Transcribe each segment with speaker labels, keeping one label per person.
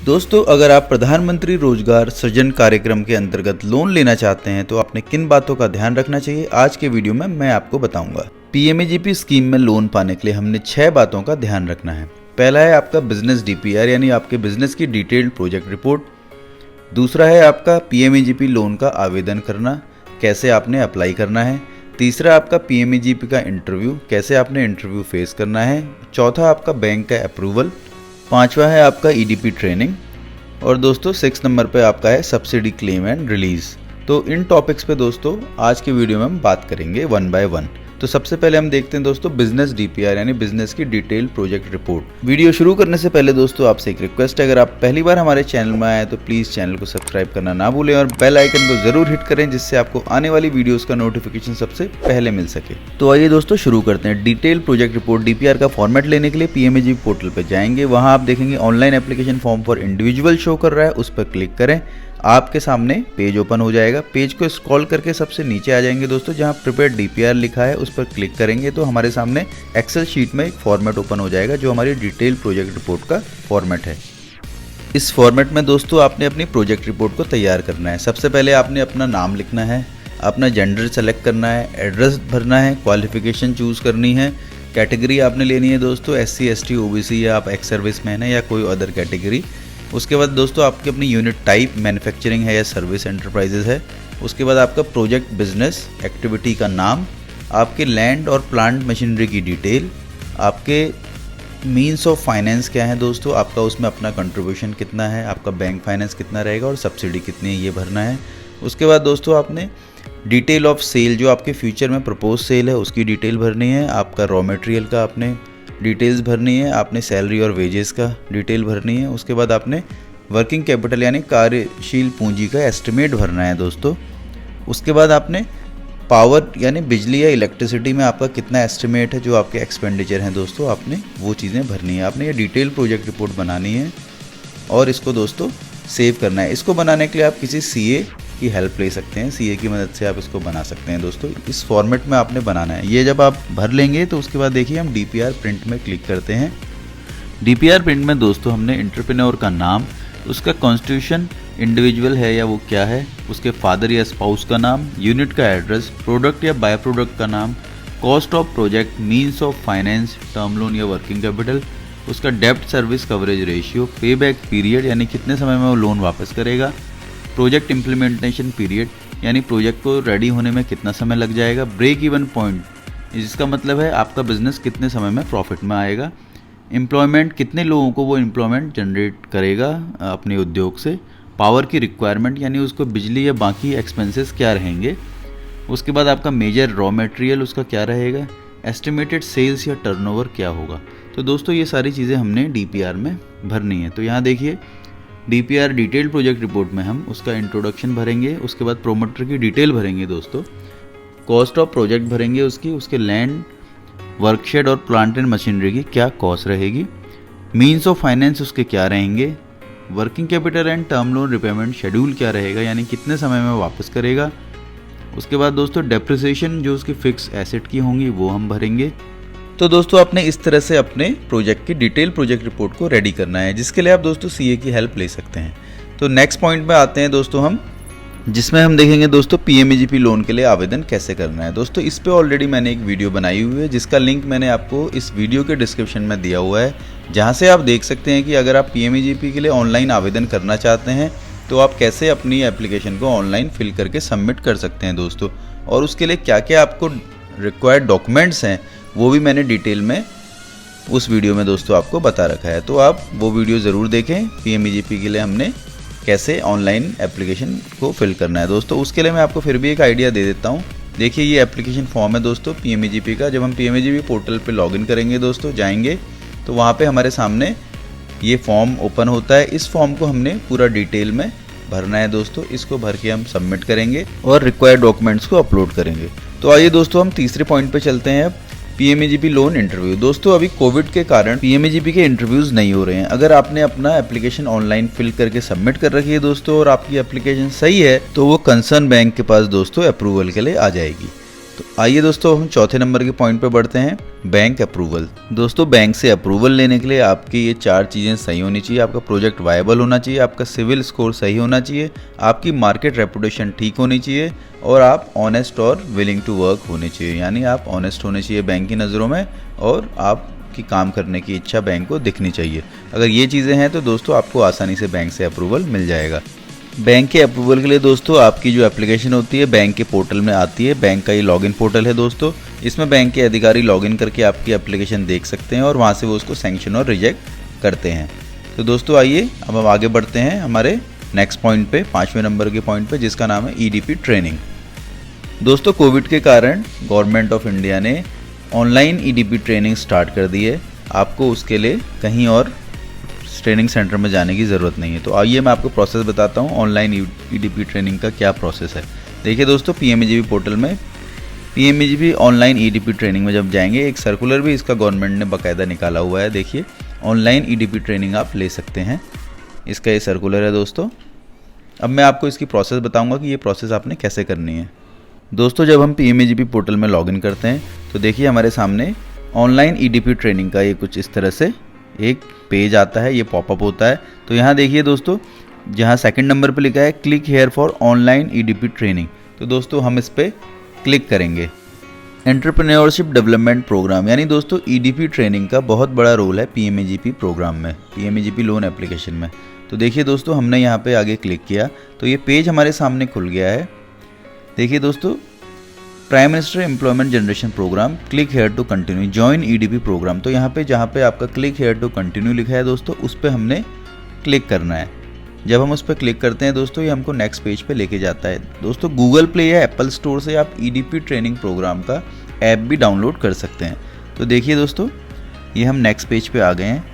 Speaker 1: दोस्तों, अगर आप प्रधानमंत्री रोजगार सृजन कार्यक्रम के अंतर्गत लोन लेना चाहते हैं तो आपने किन बातों का ध्यान रखना चाहिए, आज के वीडियो में मैं आपको बताऊंगा। पीएमएजीपी स्कीम में लोन पाने के लिए हमने 6 बातों का ध्यान रखना है। पहला है आपका बिजनेस डीपीआर यानी आपके बिजनेस की डिटेल्ड प्रोजेक्ट रिपोर्ट। दूसरा है आपका पीएमएजीपी लोन का आवेदन करना, कैसे आपने अप्लाई करना है। तीसरा आपका पीएमएजीपी का इंटरव्यू, कैसे आपने इंटरव्यू फेस करना है। चौथा आपका बैंक का अप्रूवल। पांचवा है आपका ईडीपी ट्रेनिंग। और दोस्तों 6 नंबर पे आपका है सब्सिडी क्लेम एंड रिलीज। तो इन टॉपिक्स पे दोस्तों आज के वीडियो में हम बात करेंगे 1 बाय 1। तो सबसे पहले हम देखते हैं दोस्तों बिजनेस डीपीआर यानी बिजनेस की डिटेल प्रोजेक्ट रिपोर्ट। वीडियो शुरू करने से पहले दोस्तों आपसे एक रिक्वेस्ट है, अगर आप पहली बार हमारे चैनल में आए तो प्लीज चैनल को सब्सक्राइब करना ना भूलें और बेल आइकन को जरूर हिट करें, जिससे आपको आने वाली वीडियोस का नोटिफिकेशन सबसे पहले मिल सके। तो आइए दोस्तों शुरू करते हैं। डिटेल प्रोजेक्ट रिपोर्ट डीपीआर का फॉर्मेट लेने के लिए पीएमएजीपी पोर्टल पर जाएंगे। वहां आप देखेंगे online application form for individual show कर रहा है, उस पर क्लिक करें। आपके सामने पेज ओपन हो जाएगा। पेज को स्क्रॉल करके सबसे नीचे आ जाएंगे दोस्तों, जहां प्रिपेयर डीपीआर लिखा है, उस पर क्लिक करेंगे तो हमारे सामने एक्सेल शीट में एक फॉर्मेट ओपन हो जाएगा जो हमारी डिटेल प्रोजेक्ट रिपोर्ट का फॉर्मेट है। इस फॉर्मेट में दोस्तों आपने अपनी प्रोजेक्ट रिपोर्ट को तैयार करना है। सबसे पहले आपने अपना नाम लिखना है, अपना जेंडर सेलेक्ट करना है, एड्रेस भरना है, क्वालिफिकेशन चूज करनी है, कैटेगरी आपने लेनी है दोस्तों SC ST OBC या आप एक्स सर्विसमैन है या कोई अदर कैटेगरी। उसके बाद दोस्तों आपकी अपनी यूनिट टाइप मैन्युफैक्चरिंग है या सर्विस एंटरप्राइजेज है। उसके बाद आपका प्रोजेक्ट बिजनेस एक्टिविटी का नाम, आपके लैंड और प्लांट मशीनरी की डिटेल, आपके मीन्स ऑफ फाइनेंस क्या है दोस्तों, आपका उसमें अपना कंट्रीब्यूशन कितना है, आपका बैंक फाइनेंस कितना रहेगा और सब्सिडी कितनी है ये भरना है। उसके बाद दोस्तों आपने डिटेल ऑफ सेल, जो आपके फ्यूचर में प्रपोज सेल है उसकी डिटेल भरनी है। आपका रॉ मटेरियल का आपने डिटेल्स भरनी है। आपने सैलरी और वेजेस का डिटेल भरनी है। उसके बाद आपने वर्किंग कैपिटल यानी कार्यशील पूंजी का एस्टिमेट भरना है दोस्तों। उसके बाद आपने पावर यानी बिजली या इलेक्ट्रिसिटी में आपका कितना एस्टिमेट है, जो आपके एक्सपेंडिचर हैं दोस्तों, आपने वो चीज़ें भरनी है। आपने ये डिटेल प्रोजेक्ट रिपोर्ट बनानी है और इसको दोस्तों सेव करना है। इसको बनाने के लिए आप किसी सीए की हेल्प ले सकते हैं, सीए की मदद से आप इसको बना सकते हैं दोस्तों। इस फॉर्मेट में आपने बनाना है। ये जब आप भर लेंगे तो उसके बाद देखिए हम डीपीआर प्रिंट में क्लिक करते हैं। डीपीआर प्रिंट में दोस्तों हमने एंटरप्रेन्योर का नाम, उसका कॉन्स्टिट्यूशन इंडिविजुअल है या वो क्या है, उसके फादर या स्पाउस का नाम, यूनिट का एड्रेस, प्रोडक्ट या बाय प्रोडक्ट का नाम, cost of project, means of finance, term loan या वर्किंग कैपिटल, उसका डेब्ट सर्विस कवरेज रेशियो, पे बैक पीरियड यानी कितने समय में वो लोन वापस करेगा, प्रोजेक्ट इम्प्लीमेंटेशन पीरियड यानी प्रोजेक्ट को रेडी होने में कितना समय लग जाएगा, ब्रेक इवन पॉइंट जिसका मतलब है आपका बिजनेस कितने समय में प्रॉफिट में आएगा, एम्प्लॉयमेंट कितने लोगों को वो एम्प्लॉयमेंट जनरेट करेगा अपने उद्योग से, पावर की रिक्वायरमेंट यानी उसको बिजली या बाकी एक्सपेंसेस क्या रहेंगे। उसके बाद आपका मेजर रॉ मटेरियल उसका क्या रहेगा, एस्टिमेटेड सेल्स या टर्नओवर क्या होगा। तो दोस्तों ये सारी चीज़ें हमने डीपीआर में भरनी है। तो यहाँ देखिए डीपीआर डिटेल प्रोजेक्ट रिपोर्ट में हम उसका इंट्रोडक्शन भरेंगे, उसके बाद प्रोमोटर की डिटेल भरेंगे दोस्तों, कॉस्ट ऑफ प्रोजेक्ट भरेंगे उसकी, उसके लैंड वर्कशेड और प्लांट एंड मशीनरी की क्या कॉस्ट रहेगी, मीन्स ऑफ फाइनेंस उसके क्या रहेंगे, working capital and term loan repayment schedule क्या रहेगा यानी कितने समय में वापस करेगा। उसके बाद दोस्तों डेप्रिसिएशन जो उसकी फिक्स एसेट की होंगी वो हम भरेंगे। तो दोस्तों आपने इस तरह से अपने प्रोजेक्ट की डिटेल प्रोजेक्ट रिपोर्ट को रेडी करना है, जिसके लिए आप दोस्तों सीए की हेल्प ले सकते हैं। तो नेक्स्ट पॉइंट पे आते हैं दोस्तों हम, जिसमें हम देखेंगे दोस्तों पीएमएजीपी लोन के लिए आवेदन कैसे करना है। दोस्तों इस पे ऑलरेडी मैंने एक वीडियो बनाई हुई है, जिसका लिंक मैंने आपको इस वीडियो के डिस्क्रिप्शन में दिया हुआ है, जहाँ से आप देख सकते हैं कि अगर आप पीएमएजीपी के लिए ऑनलाइन आवेदन करना चाहते हैं तो आप कैसे अपनी एप्लीकेशन को ऑनलाइन फिल करके सबमिट कर सकते हैं दोस्तों, और उसके लिए क्या क्या आपको रिक्वायर्ड डॉक्यूमेंट्स हैं वो भी मैंने डिटेल में उस वीडियो में दोस्तों आपको बता रखा है। तो आप वो वीडियो ज़रूर देखें, पीएमएजीपी के लिए हमने कैसे ऑनलाइन एप्लीकेशन को फिल करना है दोस्तों। उसके लिए मैं आपको फिर भी एक आइडिया दे देता हूँ। देखिए ये एप्लीकेशन फॉर्म है दोस्तों पीएमएजीपी का। जब हम पीएमएजीपी पोर्टल पे लॉगिन करेंगे दोस्तों, जाएंगे तो वहाँ पे हमारे सामने ये फॉर्म ओपन होता है। इस फॉर्म को हमने पूरा डिटेल में भरना है दोस्तों। इसको भर के हम सबमिट करेंगे और रिक्वायर्ड डॉक्यूमेंट्स को अपलोड करेंगे। तो आइए दोस्तों हम तीसरे पॉइंट पे चलते हैं। PMAGP loan interview. दोस्तों अभी कोविड के कारण पीएमएजीपी के इंटरव्यूज नहीं हो रहे हैं। अगर आपने अपना एप्लीकेशन ऑनलाइन फिल करके सबमिट कर रखी है दोस्तों और आपकी एप्लीकेशन सही है तो वो कंसर्न बैंक के पास दोस्तों अप्रूवल के लिए आ जाएगी। तो आइए दोस्तों हम चौथे नंबर के पॉइंट पे बढ़ते हैं, बैंक अप्रूवल। दोस्तों बैंक से अप्रूवल लेने के लिए आपकी ये 4 चीज़ें सही होनी चाहिए। आपका प्रोजेक्ट वायबल होना चाहिए, आपका सिविल स्कोर सही होना चाहिए, आपकी मार्केट रेपुटेशन ठीक होनी चाहिए और आप ऑनेस्ट और विलिंग टू वर्क होने चाहिए। यानी आप ऑनेस्ट होने चाहिए बैंक की नज़रों में और आपकी काम करने की इच्छा बैंक को दिखनी चाहिए। अगर ये चीज़ें हैं तो दोस्तों आपको आसानी से बैंक से अप्रूवल मिल जाएगा। बैंक के अप्रूवल के लिए दोस्तों आपकी जो एप्लीकेशन होती है बैंक के पोर्टल में आती है। बैंक का ये लॉगिन पोर्टल है दोस्तों, इसमें बैंक के अधिकारी लॉगिन करके आपकी एप्लीकेशन देख सकते हैं और वहाँ से वो उसको सैंक्शन और रिजेक्ट करते हैं। तो दोस्तों आइए अब हम आगे बढ़ते हैं हमारे नेक्स्ट पॉइंट पे, 5वें नंबर के पॉइंट पे, जिसका नाम है EDP ट्रेनिंग। दोस्तों कोविड के कारण गवर्नमेंट ऑफ इंडिया ने ऑनलाइन EDP ट्रेनिंग स्टार्ट कर दी है। आपको उसके लिए कहीं और ट्रेनिंग सेंटर में जाने की ज़रूरत नहीं है। तो आइए मैं आपको प्रोसेस बताता हूँ ऑनलाइन EDP ट्रेनिंग का क्या प्रोसेस है। देखिए दोस्तों PMAGP पोर्टल में PMAGP ऑनलाइन EDP ट्रेनिंग में जब जाएंगे, एक सर्कुलर भी इसका गवर्नमेंट ने बाकायदा निकाला हुआ है। देखिए ऑनलाइन EDP ट्रेनिंग आप ले सकते हैं, इसका ये सर्कुलर है दोस्तों। अब मैं आपको इसकी प्रोसेस बताऊँगा कि ये प्रोसेस आपने कैसे करनी है। दोस्तों जब हम PMAGP पोर्टल में लॉगिन करते हैं तो देखिए हमारे सामने ऑनलाइन EDP ट्रेनिंग का ये कुछ इस तरह से एक पेज आता है, ये पॉपअप होता है। तो यहाँ देखिए दोस्तों, जहाँ सेकंड नंबर पे लिखा है click here for online EDP training, तो दोस्तों हम इस पर क्लिक करेंगे। एंटरप्रेन्योरशिप डेवलपमेंट प्रोग्राम, यानी दोस्तों EDP ट्रेनिंग का बहुत बड़ा रोल है PMAGP प्रोग्राम में, PMAGP लोन एप्लीकेशन में। तो देखिए दोस्तों हमने यहाँ पे आगे क्लिक किया तो ये पेज हमारे सामने खुल गया है। देखिए दोस्तों, prime minister employment generation programme, click here to continue, join EDP programme. तो यहाँ पे जहाँ पे आपका क्लिक हेयर टू कंटिन्यू लिखा है दोस्तों, उस पर हमने क्लिक करना है। जब हम उस पर क्लिक करते हैं दोस्तों, ये हमको नेक्स्ट पेज पे लेके जाता है। दोस्तों गूगल प्ले या एप्पल स्टोर से आप EDP ट्रेनिंग प्रोग्राम का ऐप भी डाउनलोड कर सकते हैं। तो देखिए दोस्तों, ये हम नेक्स्ट पेज पे आ गए हैं।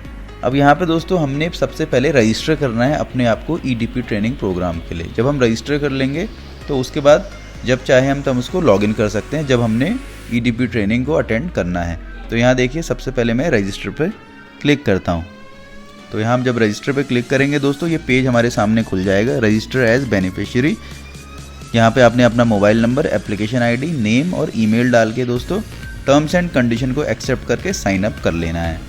Speaker 1: अब यहाँ पे दोस्तों हमने सबसे पहले रजिस्टर करना है अपने आप को EDP ट्रेनिंग प्रोग्राम के लिए। जब हम रजिस्टर कर लेंगे तो उसके बाद जब चाहे हम तब उसको लॉगिन कर सकते हैं, जब हमने EDP ट्रेनिंग को अटेंड करना है। तो यहाँ देखिए सबसे पहले मैं रजिस्टर पे क्लिक करता हूँ। तो यहाँ हम जब रजिस्टर पे क्लिक करेंगे दोस्तों, ये पेज हमारे सामने खुल जाएगा, रजिस्टर एज बेनिफिशियरी। यहाँ पे आपने अपना mobile number, application ID, name और ईमेल डाल के दोस्तों टर्म्स एंड कंडीशन को एक्सेप्ट करके साइन अप कर लेना है।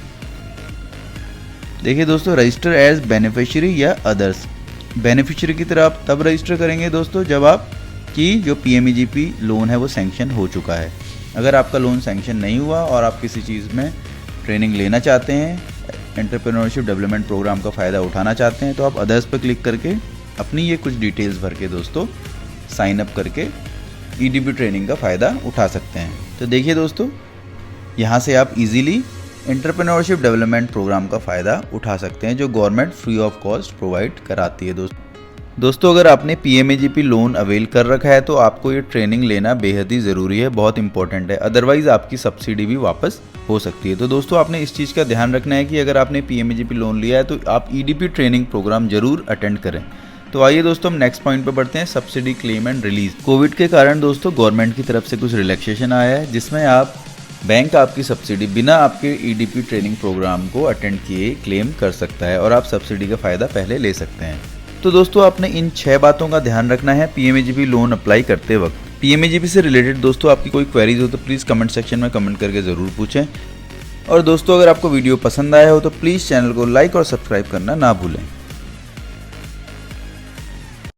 Speaker 1: देखिए दोस्तों, रजिस्टर एज बेनिफिशियरी या अदर्स, बेनिफिशियरी की तरह आप तब रजिस्टर करेंगे दोस्तों जब आप कि जो PMAGP लोन है वो सैंक्शन हो चुका है। अगर आपका लोन सैंक्शन नहीं हुआ और आप किसी चीज़ में ट्रेनिंग लेना चाहते हैं, एंटरप्रेन्योरशिप डेवलपमेंट प्रोग्राम का फ़ायदा उठाना चाहते हैं, तो आप अदर्स पर क्लिक करके अपनी ये कुछ डिटेल्स भर के दोस्तों साइन अप करके EDP ट्रेनिंग का फ़ायदा उठा सकते हैं। तो देखिए दोस्तों, यहाँ से आप इजीली एंटरप्रेन्योरशिप डेवलपमेंट प्रोग्राम का फ़ायदा उठा सकते हैं जो government free of cost provide कराती है। दोस्तों अगर आपने PMAGP लोन अवेल कर रखा है तो आपको ये ट्रेनिंग लेना बेहद ही ज़रूरी है, बहुत इंपॉर्टेंट है, अदरवाइज़ आपकी सब्सिडी भी वापस हो सकती है। तो दोस्तों आपने इस चीज़ का ध्यान रखना है कि अगर आपने PMAGP लोन लिया है तो आप EDP ट्रेनिंग प्रोग्राम जरूर अटेंड करें। तो आइए दोस्तों हम नेक्स्ट पॉइंट पर बढ़ते हैं, subsidy claim and release. Covid के कारण दोस्तों गवर्नमेंट की तरफ से कुछ रिलैक्सेशन आया है, जिसमें आप बैंक आपकी सब्सिडी बिना आपके EDP ट्रेनिंग प्रोग्राम को अटेंड किए क्लेम कर सकता है और आप सब्सिडी का फ़ायदा पहले ले सकते हैं। तो दोस्तों आपने इन 6 बातों का ध्यान रखना है PMAGP लोन अप्लाई करते वक्त। PMAGP से रिलेटेड दोस्तों आपकी कोई क्वेरीज हो तो प्लीज़ कमेंट सेक्शन में कमेंट करके ज़रूर पूछें। और दोस्तों अगर आपको वीडियो पसंद आया हो तो प्लीज़ चैनल को लाइक और सब्सक्राइब करना ना भूलें।